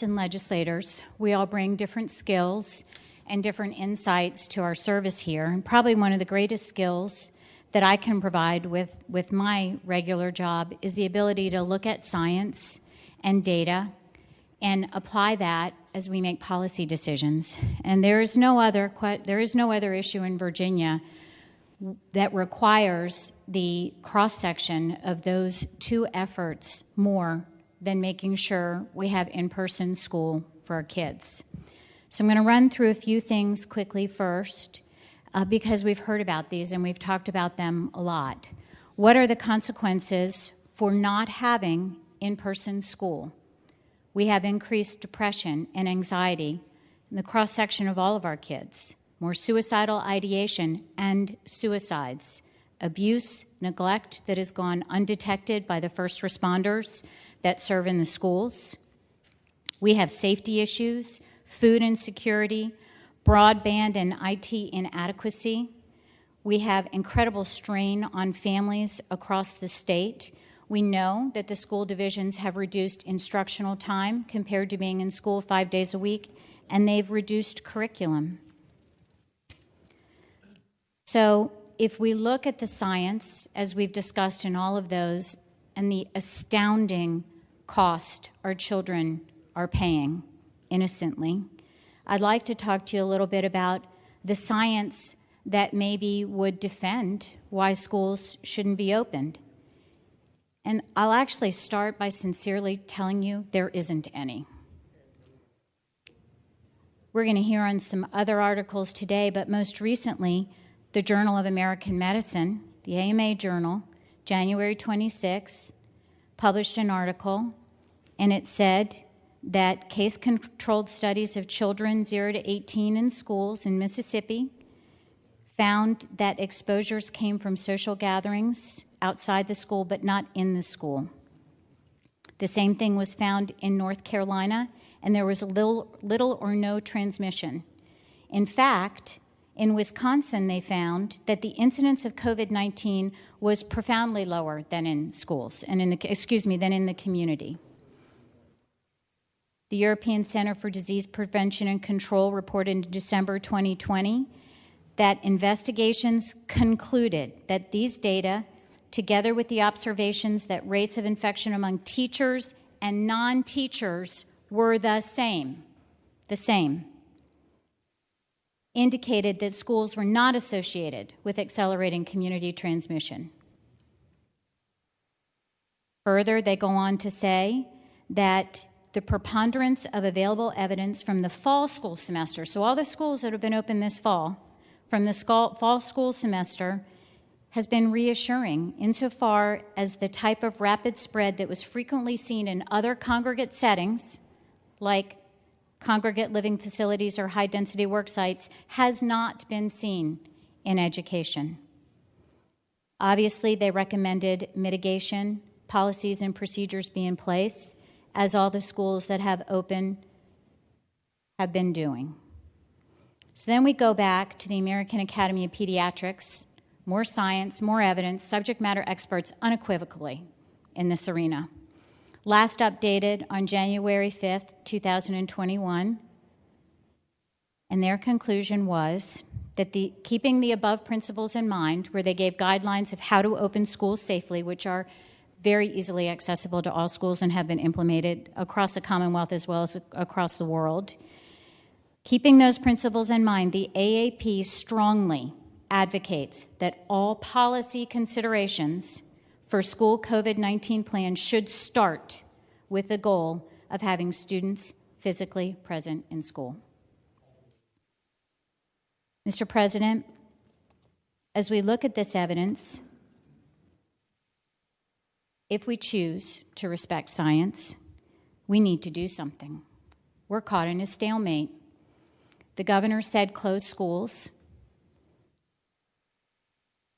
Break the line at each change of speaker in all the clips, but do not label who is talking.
And legislators, we all bring different skills and different insights to our service here. And probably one of the greatest skills that I can provide with my regular job is the ability to look at science and data and apply that as we make policy decisions. And there is no other issue in Virginia that requires the cross-section of those two efforts more than making sure we have in-person school for our kids. So I'm going to run through a few things quickly first because we've heard about these and we've talked about them a lot. What are the consequences for not having in-person school? We have increased depression and anxiety in the cross-section of all of our kids, more suicidal ideation and suicides, abuse, neglect that has gone undetected by the first responders that serve in the schools. We have safety issues, food insecurity, broadband and IT inadequacy. We have incredible strain on families across the state. We know that the school divisions have reduced instructional time compared to being in school 5 days a week, and they've reduced curriculum. So if we look at the science, as we've discussed in all of those, and the astounding cost our children are paying innocently, I'd like to talk to you a little bit about the science that maybe would defend why schools shouldn't be opened. And I'll actually start by sincerely telling you there isn't any. We're going to hear on some other articles today, but most recently, the Journal of American Medicine, the AMA Journal, January 26, published an article, and it said that case-controlled studies of children 0 to 18 in schools in Mississippi found that exposures came from social gatherings outside the school, but not in the school. The same thing was found in North Carolina, and there was little or no transmission. In fact, in Wisconsin, they found that the incidence of COVID-19 was profoundly lower than in schools, and than in the community. The European Center for Disease Prevention and Control reported in December 2020 that investigations concluded that these data, together with the observations that rates of infection among teachers and non-teachers were the same, indicated that schools were not associated with accelerating community transmission. Further, they go on to say that the preponderance of available evidence from the fall school semester, so all the schools that have been open this fall, from the fall school semester, has been reassuring insofar as the type of rapid spread that was frequently seen in other congregate settings, like congregate living facilities or high-density work sites, has not been seen in education. Obviously, they recommended mitigation policies and procedures be in place, as all the schools that have open have been doing. So then we go back to the American Academy of Pediatrics, more science, more evidence, subject matter experts unequivocally in this arena. Last updated on January 5th, 2021, and their conclusion was that keeping the above principles in mind, where they gave guidelines of how to open schools safely, which are very easily accessible to all schools and have been implemented across the Commonwealth as well as across the world. Keeping those principles in mind, the AAP strongly advocates that all policy considerations for school COVID-19 plans should start with the goal of having students physically present in school. Mr. President, as we look at this evidence, if we choose to respect science, we need to do something. We're caught in a stalemate. The governor said close schools.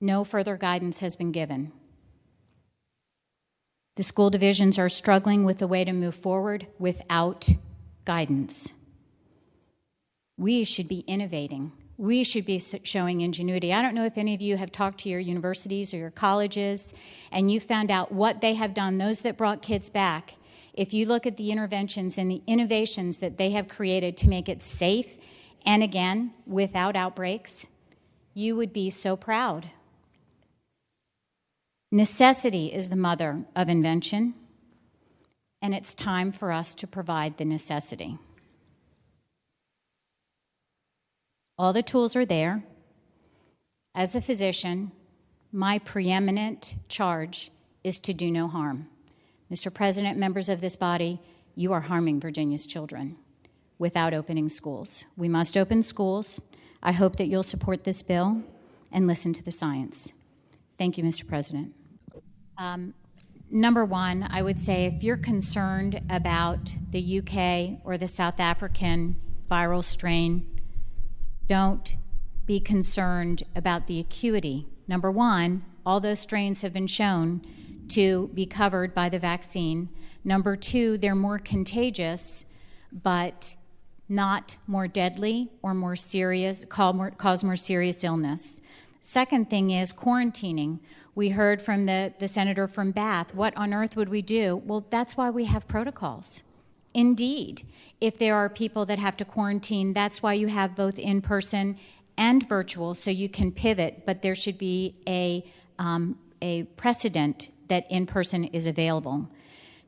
No further guidance has been given. The school divisions are struggling with a way to move forward without guidance. We should be innovating. We should be showing ingenuity. I don't know if any of you have talked to your universities or your colleges and you found out what they have done, those that brought kids back, if you look at the interventions and the innovations that they have created to make it safe and, again, without outbreaks, you would be so proud. Necessity is the mother of invention, and it's time for us to provide the necessity. All the tools are there. As a physician, my preeminent charge is to do no harm. Mr. President, members of this body, you are harming Virginia's children without opening schools. We must open schools. I hope that you'll support this bill and listen to the science. Thank you, Mr. President. Number one, I would say if you're concerned about the UK or the South African viral strain, don't be concerned about the acuity. Number one, all those strains have been shown to be covered by the vaccine. Number two, they're more contagious, but not more deadly or more serious, cause more serious illness. Second thing is quarantining. We heard from the senator from Bath, what on earth would we do? Well, that's why we have protocols. Indeed, if there are people that have to quarantine, that's why you have both in-person and virtual, so you can pivot, but there should be a precedent that in-person is available.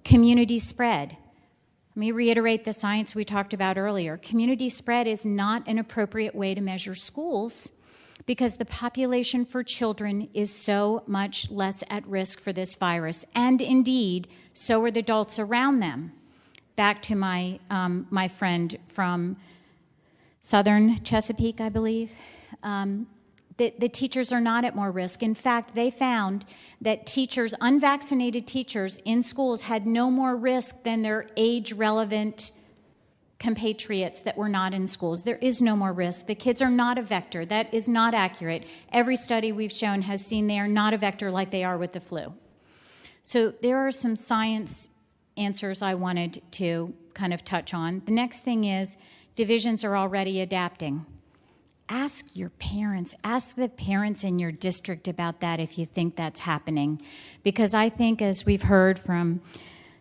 Community spread. Let me reiterate the science we talked about earlier. Community spread is not an appropriate way to measure schools because the population for children is so much less at risk for this virus, and indeed, so are the adults around them. Back to my friend from Southern Chesapeake, I believe. The teachers are not at more risk. In fact, they found that teachers, unvaccinated teachers in schools, had no more risk than their age-relevant compatriots that were not in schools. There is no more risk. The kids are not a vector. That is not accurate. Every study we've shown has seen they are not a vector like they are with the flu. So there are some science answers I wanted to kind of touch on. The next thing is divisions are already adapting. Ask your parents, ask the parents in your district about that if you think that's happening. Because I think, as we've heard from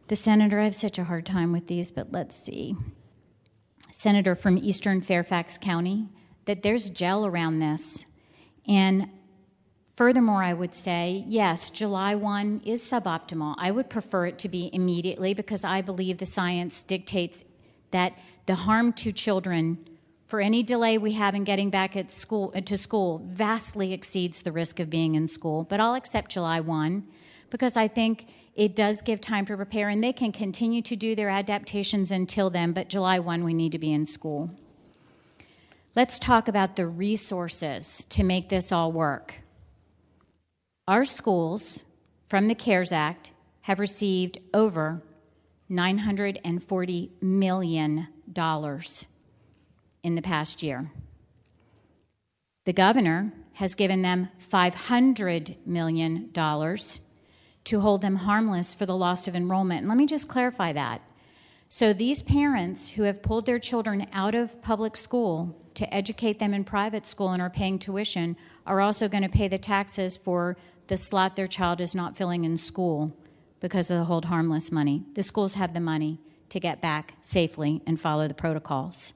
the senator, I have such a hard time with these, but let's see. Senator from Eastern Fairfax County, that there's gel around this. And furthermore, I would say, yes, July 1 is suboptimal. I would prefer it to be immediately because I believe the science dictates that the harm to children for any delay we have in getting back to school vastly exceeds the risk of being in school. But I'll accept July 1 because I think it does give time to prepare, and they can continue to do their adaptations until then, but July 1 we need to be in school. Let's talk about the resources to make this all work. Our schools, from the CARES Act, have received over $940 million in the past year. The governor has given them $500 million to hold them harmless for the loss of enrollment. And let me just clarify that. So these parents who have pulled their children out of public school to educate them in private school and are paying tuition are also going to pay the taxes for the slot their child is not filling in school because of the hold harmless money. The schools have the money to get back safely and follow the protocols.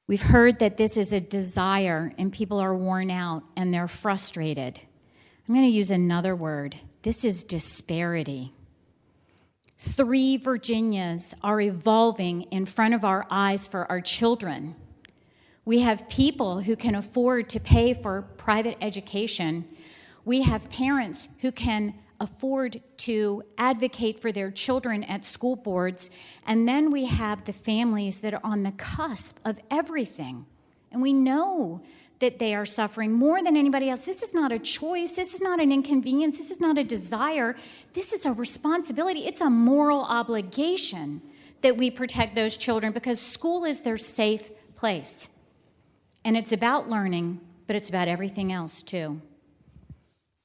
We've heard that this is a desire and people are worn out and they're frustrated. I'm going to use another word. This is disparity. 3 Virginias are evolving in front of our eyes for our children. We have people who can afford to pay for private education. We have parents who can afford to advocate for their children at school boards. And then we have the families that are on the cusp of everything. And we know that they are suffering more than anybody else. This is not a choice. This is not an inconvenience. This is not a desire. This is a responsibility. It's a moral obligation that we protect those children because school is their safe place. And it's about learning, but it's about everything else too.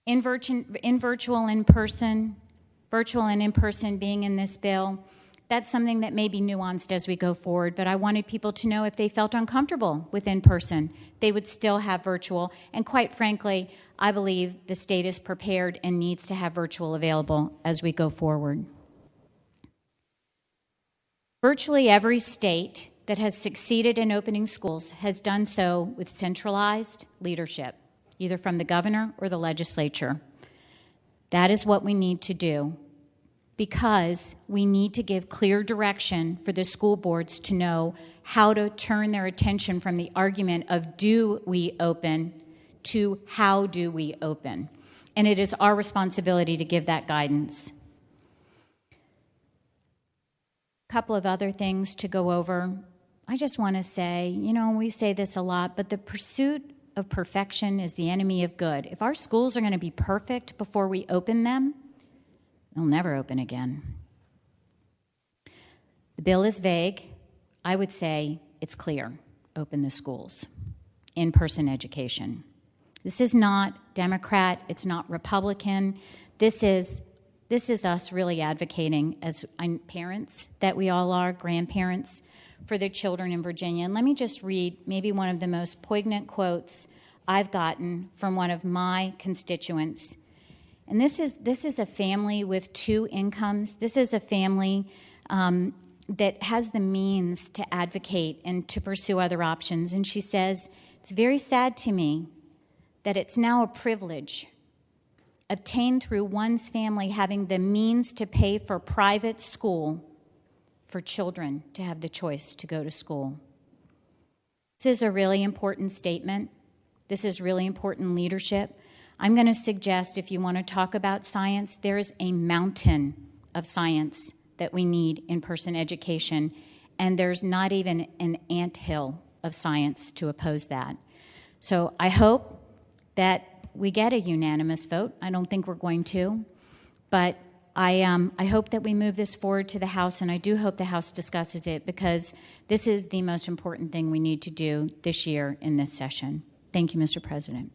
Virtual and in person being in this bill, that's something that may be nuanced as we go forward, but I wanted people to know if they felt uncomfortable with in-person, they would still have virtual. And quite frankly, I believe the state is prepared and needs to have virtual available as we go forward. Virtually every state that has succeeded in opening schools has done so with centralized leadership, either from the governor or the legislature. That is what we need to do, because we need to give clear direction for the school boards to know how to turn their attention from the argument of do we open to how do we open. And it is our responsibility to give that guidance. A couple of other things to go over. I just want to say, we say this a lot, but the pursuit of perfection is the enemy of good. If our schools are going to be perfect before we open them, they'll never open again. The bill is vague. I would say it's clear. Open the schools. In-person education. This is not Democrat. It's not Republican. This is us really advocating as parents that we all are, grandparents, for the children in Virginia. And let me just read maybe one of the most poignant quotes I've gotten from one of my constituents. And this is a family with 2 incomes. This is a family that has the means to advocate and to pursue other options. And she says, "It's very sad to me that it's now a privilege obtained through one's family having the means to pay for private school for children to have the choice to go to school." This is a really important statement. This is really important leadership. I'm going to suggest, if you want to talk about science, there is a mountain of science that we need in person education, and there's not even an anthill of science to oppose that. So I hope that we get a unanimous vote. I don't think we're going to, but I hope that we move this forward to the House, and I do hope the House discusses it, because this is the most important thing we need to do this year in this session. Thank you, Mr. President.